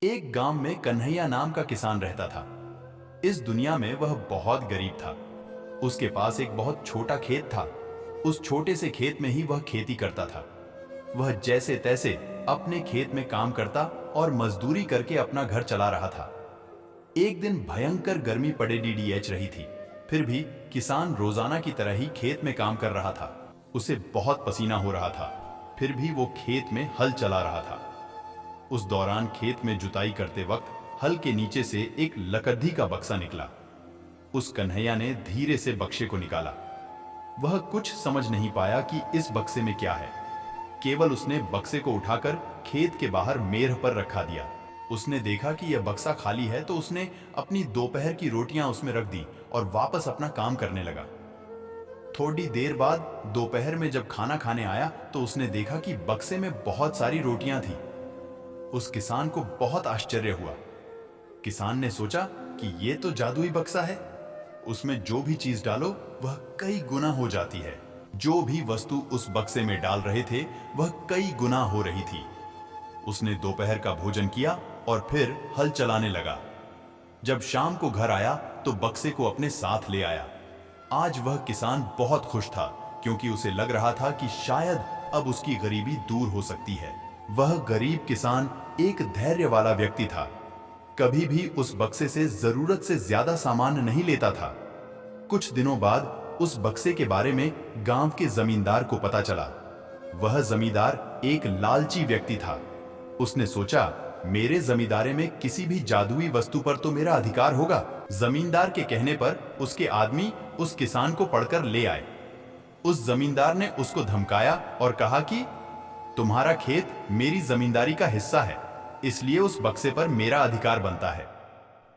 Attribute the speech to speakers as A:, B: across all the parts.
A: एक गांव में कन्हैया नाम का किसान रहता था। इस दुनिया में वह बहुत गरीब था। उसके पास एक बहुत छोटा खेत था। उस छोटे से खेत में ही वह खेती करता था। वह जैसे तैसे अपने खेत में काम करता और मजदूरी करके अपना घर चला रहा था। एक दिन भयंकर गर्मी पड़ेडीडीएच रही थी। फिर भी किसान रोजाना की तरह ही खेत में काम कर रहा था। उसे बहुत पसीना हो रहा था। फिर भी वो खेत में हल चला रहा था। उस दौरान खेत में जुताई करते वक्त हल के नीचे से एक लकड़ी का बक्सा निकला। उस कन्हैया ने धीरे से बक्से को निकाला। वह कुछ समझ नहीं पाया कि इस बक्से में क्या है। केवल उसने बक्से को उठाकर खेत के बाहर मेड़ पर रखा दिया। उसने देखा कि यह बक्सा खाली है तो उसने अपनी दोपहर की रोटियां उसमें रख दी और वापस अपना काम करने लगा। थोड़ी देर बाद दोपहर में जब खाना खाने आया तो उसने देखा कि बक्से में बहुत सारी रोटियां थी। उस किसान को बहुत आश्चर्य हुआ। किसान ने सोचा कि यह तो जादुई बक्सा है। उसमें जो भी चीज डालो वह कई गुना हो जाती है। जो भी वस्तु उस बक्से में डाल रहे थे वह कई गुना हो रही थी। उसने दोपहर का भोजन किया और फिर हल चलाने लगा। जब शाम को घर आया तो बक्से को अपने साथ ले आया। आज वह किसान बहुत खुश था क्योंकि उसे लग रहा था कि शायद अब उसकी गरीबी दूर हो सकती है। वह गरीब किसान एक धैर्य वाला व्यक्ति था। कभी भी उस बक्से से जरूरत से ज्यादा सामान नहीं लेता था। कुछ दिनों बाद उस बक्से के बारे में गांव के जमींदार को पता चला। वह जमींदार एक लालची व्यक्ति था। उसने सोचा, मेरे जमींदारे में किसी भी जादुई वस्तु पर तो मेरा अधिकार होगा। जमींदार के कहने पर उसके आदमी उस किसान को पकड़कर ले आए। उस जमींदार ने उसको धमकाया और कहा कि तुम्हारा खेत मेरी जमींदारी का हिस्सा है, इसलिए उस बक्से पर मेरा अधिकार बनता है।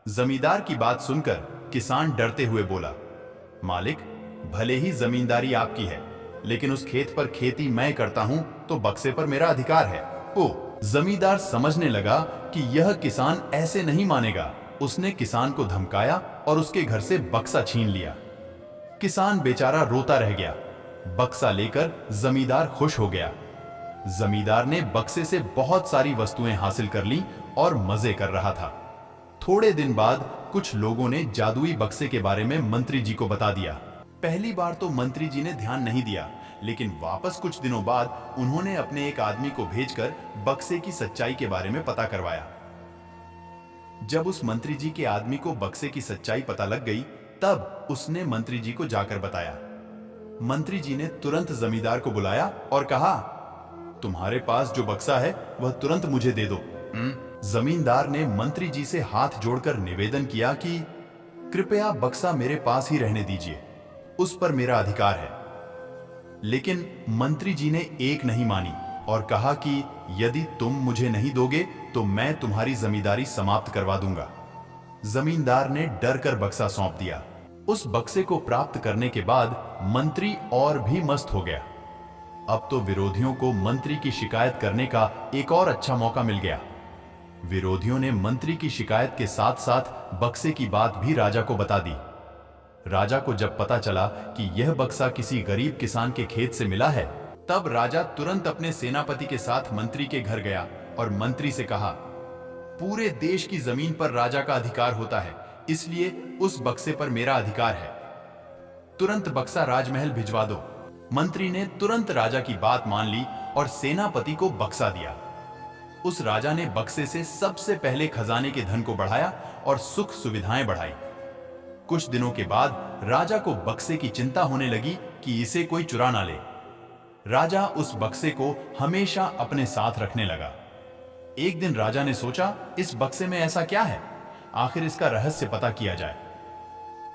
A: जमींदार की बात सुनकर किसान डरते हुए बोला, मालिक, भले ही जमींदारी आपकी है, लेकिन उस खेत पर खेती मैं करता हूं तो बक्से पर मेरा अधिकार है। ओ, जमींदार समझने लगा कि यह किसान ऐसे नहीं मानेगा। उसने किसान को धमकाया और उसके घर से बक्सा छीन लिया। किसान बेचारा रोता रह गया। बक्सा लेकर जमींदार खुश हो गया। जमींदार ने बक्से से बहुत सारी वस्तुएं हासिल कर ली और मजे कर रहा था। थोड़े दिन बाद कुछ लोगों ने जादुई बक्से के बारे में मंत्री जी को बता दिया। पहली बार तो मंत्री जी ने ध्यान नहीं दिया, लेकिन वापस कुछ दिनों बाद उन्होंने अपने एक आदमी को भेजकर बक्से की सच्चाई के बारे में पता करवाया। जब उस मंत्री जी के आदमी को बक्से की सच्चाई पता लग गई, तब उसने मंत्री जी को जाकर बताया। मंत्री जी ने तुरंत जमींदार को बुलाया और कहा, तुम्हारे पास जो बक्सा है वह तुरंत मुझे दे दो। जमींदार ने मंत्री जी से हाथ जोड़कर निवेदन किया कि कृपया बक्सा मेरे पास ही रहने दीजिए, उस पर मेरा अधिकार है। लेकिन मंत्री जी ने एक नहीं मानी और कहा कि यदि तुम मुझे नहीं दोगे तो मैं तुम्हारी जमींदारी समाप्त करवा दूंगा। जमींदार ने डर कर बक्सा सौंप दिया। उस बक्से को प्राप्त करने के बाद मंत्री और भी मस्त हो गया। अब तो विरोधियों को मंत्री की शिकायत करने का एक और अच्छा मौका मिल गया। विरोधियों ने मंत्री की शिकायत के साथ साथ बक्से की बात भी राजा को बता दी। राजा को जब पता चला कि यह बक्सा किसी गरीब किसान के खेत से मिला है, तब राजा तुरंत अपने सेनापति के साथ मंत्री के घर गया और मंत्री से कहा, पूरे देश की जमीन पर राजा का अधिकार होता है, इसलिए उस बक्से पर मेरा अधिकार है। तुरंत बक्सा राजमहल भिजवा दो। मंत्री ने तुरंत राजा की बात मान ली और सेनापति को बक्सा दिया। उस राजा ने बक्से से सबसे पहले खजाने के धन को बढ़ाया और सुख सुविधाएं बढ़ाई। कुछ दिनों के बाद राजा को बक्से की चिंता होने लगी कि इसे कोई चुरा ना ले। राजा उस बक्से को हमेशा अपने साथ रखने लगा। एक दिन राजा ने सोचा, इस बक्से में ऐसा क्या है, आखिर इसका रहस्य पता किया जाए।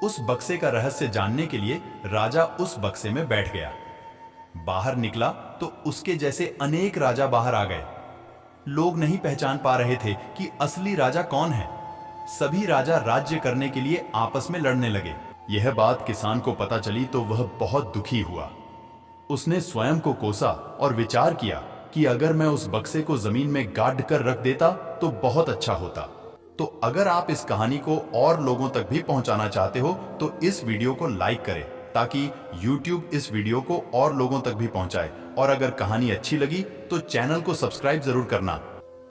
A: उस बक्से का रहस्य जानने के लिए राजा उस बक्से में बैठ गया। बाहर निकला तो उसके जैसे अनेक राजा बाहर आ गए। लोग नहीं पहचान पा रहे थे कि असली राजा कौन है। सभी राजा राज्य करने के लिए आपस में लड़ने लगे। यह बात किसान को पता चली तो वह बहुत दुखी हुआ। उसने स्वयं को कोसा और विचार किया कि अगर मैं उस बक्से को जमीन में गाड़ कर रख देता तो बहुत अच्छा होता। तो अगर आप इस कहानी को और लोगों तक भी पहुंचाना चाहते हो तो इस वीडियो को लाइक करें ताकि YouTube इस वीडियो को और लोगों तक भी पहुंचाए। और अगर कहानी अच्छी लगी तो चैनल को सब्सक्राइब जरूर करना।